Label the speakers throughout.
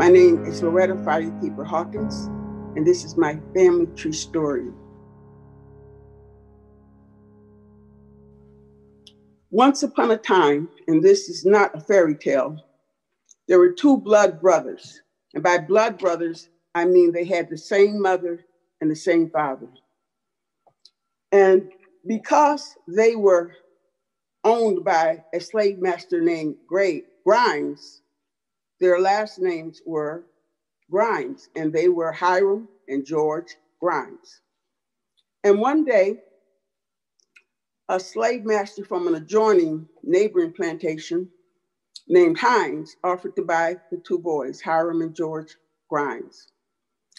Speaker 1: My name is Loretta Firekeeper Hawkins, and this is my family tree story. Once upon a time, and this is not a fairy tale, there were two blood brothers. And by blood brothers, I mean they had the same mother and the same father. And because they were owned by a slave master named Grimes, their last names were Grimes, and they were Hiram and George Grimes. And one day, a slave master from an adjoining neighboring plantation named Hines offered to buy the two boys, Hiram and George Grimes.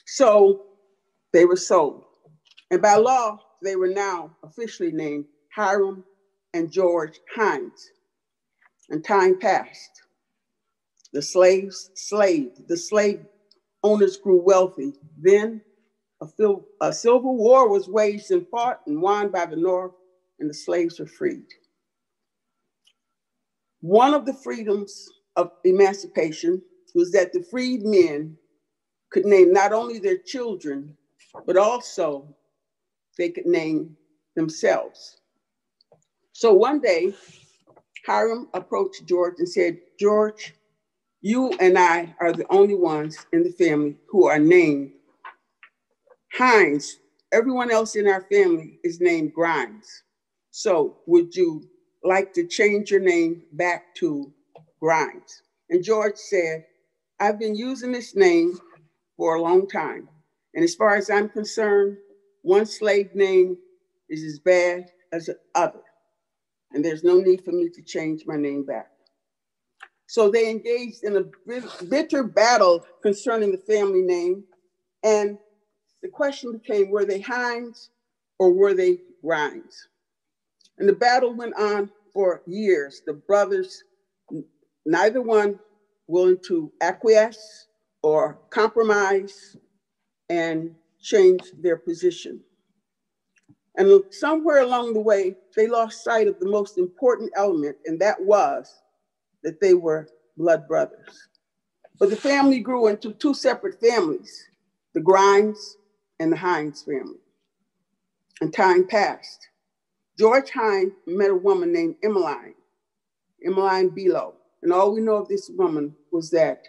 Speaker 1: So they were sold. And by law, they were now officially named Hiram and George Hines. And time passed. The slaves slaved. The slave owners grew wealthy. Then a civil war was waged and fought and won by the North, and the slaves were freed. One of the freedoms of emancipation was that the freed men could name not only their children, but also they could name themselves. So one day, Hiram approached George and said, "George, you and I are the only ones in the family who are named Hines. Everyone else in our family is named Grimes. So would you like to change your name back to Grimes?" And George said, "I've been using this name for a long time. And as far as I'm concerned, one slave name is as bad as the other. And there's no need for me to change my name back." So they engaged in a bitter battle concerning the family name. And the question became, were they Hines or were they Grimes? And the battle went on for years. The brothers, neither one willing to acquiesce or compromise and change their position. And somewhere along the way, they lost sight of the most important element, and that was that they were blood brothers. But the family grew into two separate families, the Grimes and the Hines family. And time passed. George Hines met a woman named Emmeline Below. And all we know of this woman was that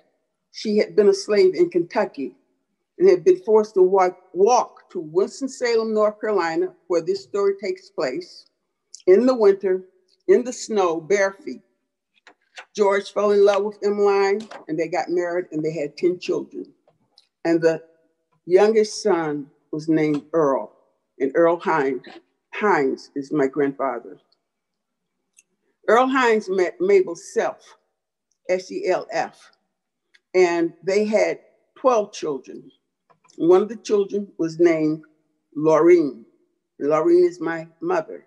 Speaker 1: she had been a slave in Kentucky and had been forced to walk to Winston-Salem, North Carolina, where this story takes place, in the winter, in the snow, bare feet. George fell in love with Emmeline, and they got married, and they had 10 children. And the youngest son was named Earl, and Earl Hines is my grandfather. Earl Hines met Mabel Self, S-E-L-F, and they had 12 children. One of the children was named Laureen. Laureen is my mother.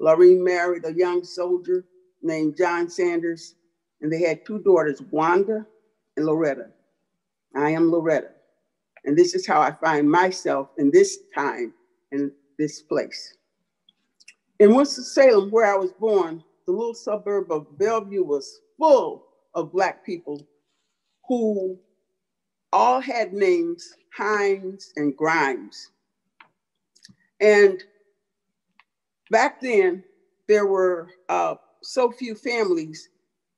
Speaker 1: Laureen married a young soldier named John Sanders, and they had two daughters, Wanda and Loretta. I am Loretta, and this is how I find myself in this time and this place. In Winston-Salem, where I was born, the little suburb of Bellevue was full of Black people who all had names Hines and Grimes. And back then, there were so few families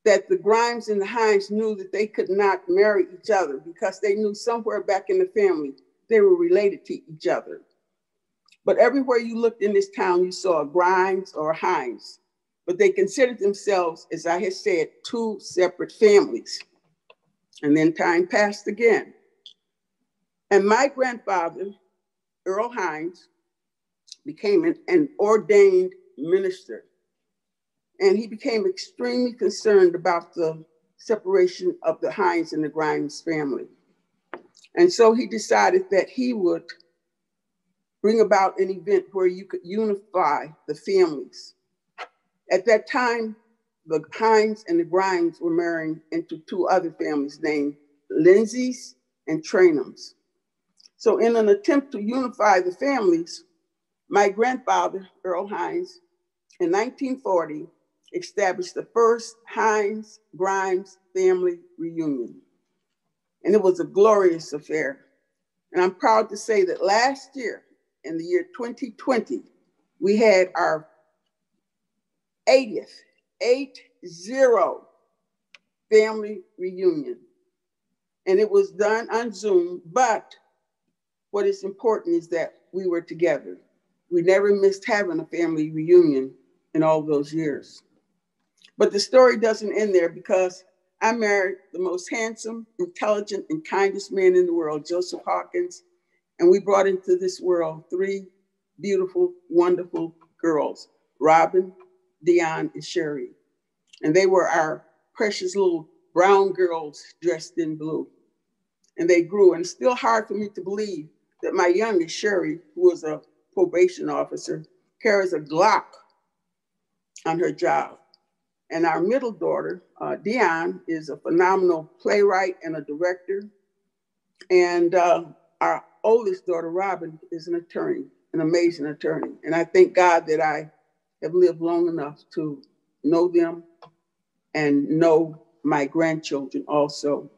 Speaker 1: that the Grimes and the Hines knew that they could not marry each other because they knew somewhere back in the family they were related to each other. But everywhere you looked in this town, you saw a Grimes or a Hines, but they considered themselves, as I had said, two separate families. And then time passed again. And my grandfather, Earl Hines, became an ordained minister. And he became extremely concerned about the separation of the Hines and the Grimes family. And so he decided that he would bring about an event where you could unify the families. At that time, the Hines and the Grimes were marrying into two other families named Lindsay's and Trainham's. So in an attempt to unify the families, my grandfather, Earl Hines, in 1940, established the first Hines-Grimes family reunion. and it was a glorious affair. And I'm proud to say that last year, in the year 2020, we had our 80th family reunion. And it was done on Zoom, but what is important is that we were together. We never missed having a family reunion in all those years. But the story doesn't end there, because I married the most handsome, intelligent, and kindest man in the world, Joseph Hawkins, and we brought into this world 3 beautiful, wonderful girls, Robin, Dion, and Sherry. And they were our precious little brown girls dressed in blue. And they grew, and it's still hard for me to believe that my youngest, Sherry, who was a probation officer, carries a Glock on her job. And our middle daughter, Dion, is a phenomenal playwright and a director. And our oldest daughter, Robin, is an attorney, an amazing attorney. And I thank God that I have lived long enough to know them and know my grandchildren also.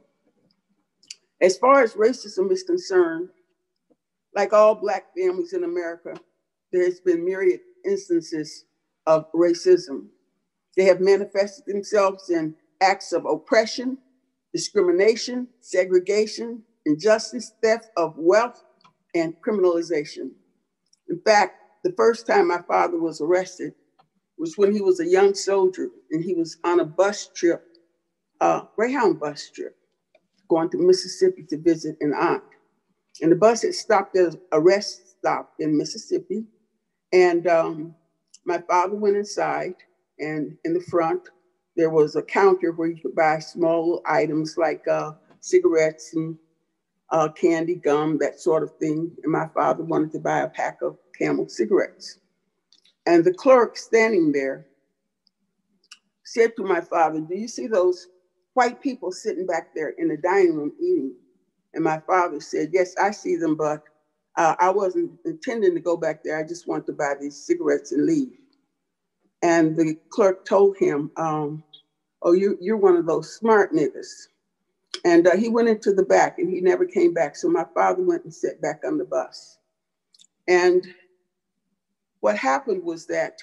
Speaker 1: As far as racism is concerned, like all Black families in America, there has been myriad instances of racism. They have manifested themselves in acts of oppression, discrimination, segregation, injustice, theft of wealth, and criminalization. In fact, the first time my father was arrested was when he was a young soldier, and he was on a bus trip, Greyhound bus trip, going to Mississippi to visit an aunt. And the bus had stopped at a rest stop in Mississippi. And my father went inside, and in the front, there was a counter where you could buy small items like cigarettes and candy, gum, that sort of thing. And my father wanted to buy a pack of Camel cigarettes. And the clerk standing there said to my father, "Do you see those white people sitting back there in the dining room eating?" And my father said, "Yes, I see them, but I wasn't intending to go back there. I just want to buy these cigarettes and leave." And the clerk told him, "Oh, you're one of those smart niggas." And he went into the back, and he never came back. So my father went and sat back on the bus. And what happened was that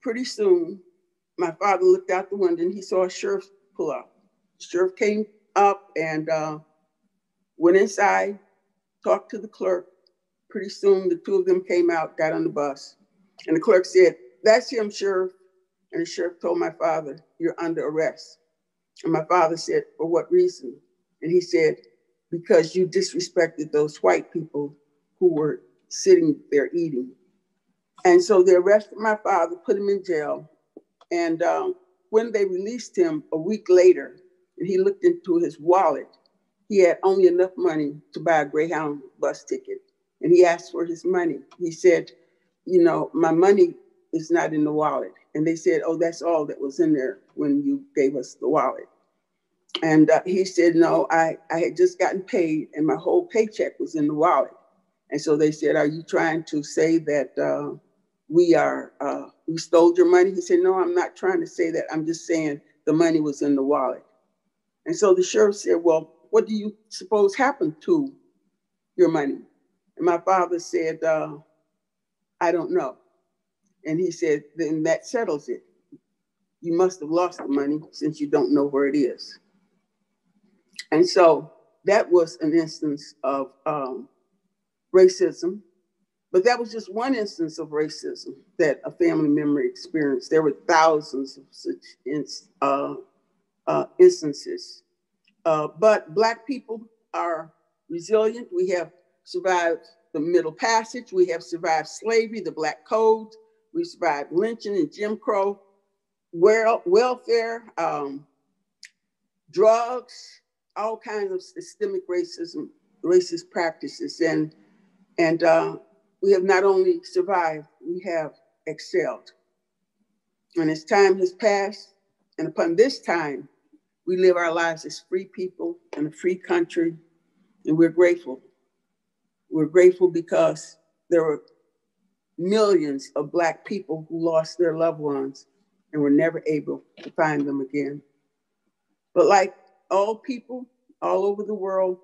Speaker 1: pretty soon, my father looked out the window, and he saw a sheriff pull up. The sheriff came up and went inside, talked to the clerk. Pretty soon, the 2 of them came out, got on the bus. And the clerk said, "That's him, Sheriff." And the sheriff told my father, "You're under arrest." And my father said, "For what reason?" And he said, "Because you disrespected those white people who were sitting there eating." And so they arrested my father, put him in jail. And when they released him a week later, and he looked into his wallet, he had only enough money to buy a Greyhound bus ticket. And he asked for his money. He said, "You know, my money is not in the wallet." And they said, "Oh, that's all that was in there when you gave us the wallet." And he said, "No, I had just gotten paid, and my whole paycheck was in the wallet." And so they said, "Are you trying to say that we stole your money?" He said, "No, I'm not trying to say that. I'm just saying the money was in the wallet." And so the sheriff said, "Well, what do you suppose happened to your money?" And my father said, "I don't know." And he said, "Then that settles it. You must have lost the money since you don't know where it is." And so that was an instance of racism. But that was just one instance of racism that a family member experienced. There were thousands of such instances. But Black people are resilient. We have survived the Middle Passage. We have survived slavery, the Black Code. We survived lynching and Jim Crow, welfare, drugs, all kinds of systemic racism, racist practices. And we have not only survived, we have excelled. And as time has passed, and upon this time, we live our lives as free people in a free country, and we're grateful. We're grateful because there were millions of Black people who lost their loved ones and were never able to find them again. But like all people all over the world,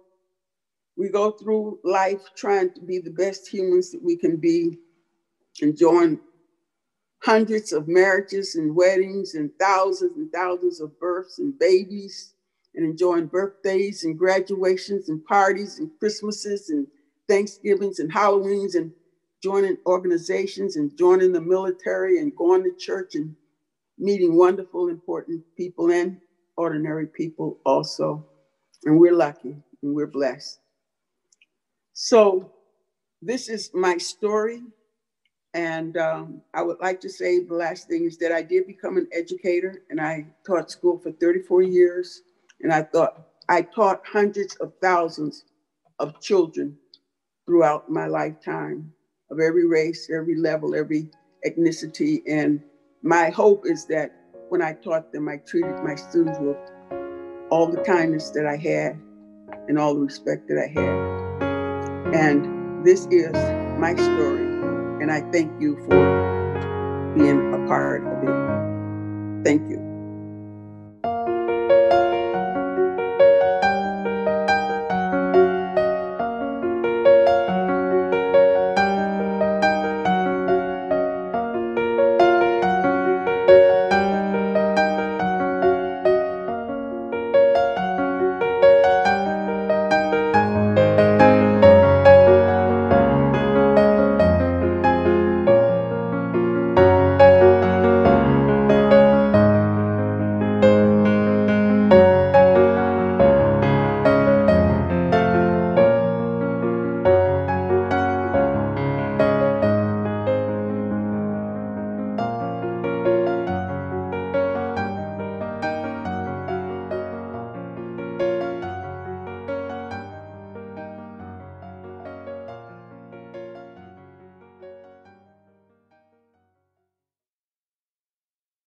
Speaker 1: we go through life trying to be the best humans that we can be, enjoying hundreds of marriages and weddings and thousands of births and babies, and enjoying birthdays and graduations and parties and Christmases and Thanksgivings and Halloweens, and joining organizations and joining the military and going to church and meeting wonderful, important people and ordinary people also. And we're lucky and we're blessed. So this is my story. And I would like to say the last thing is that I did become an educator, and I taught school for 34 years. And I taught hundreds of thousands of children throughout my lifetime, of every race, every level, every ethnicity. And my hope is that when I taught them, I treated my students with all the kindness that I had and all the respect that I had. And this is my story, and I thank you for being a part of it. Thank you.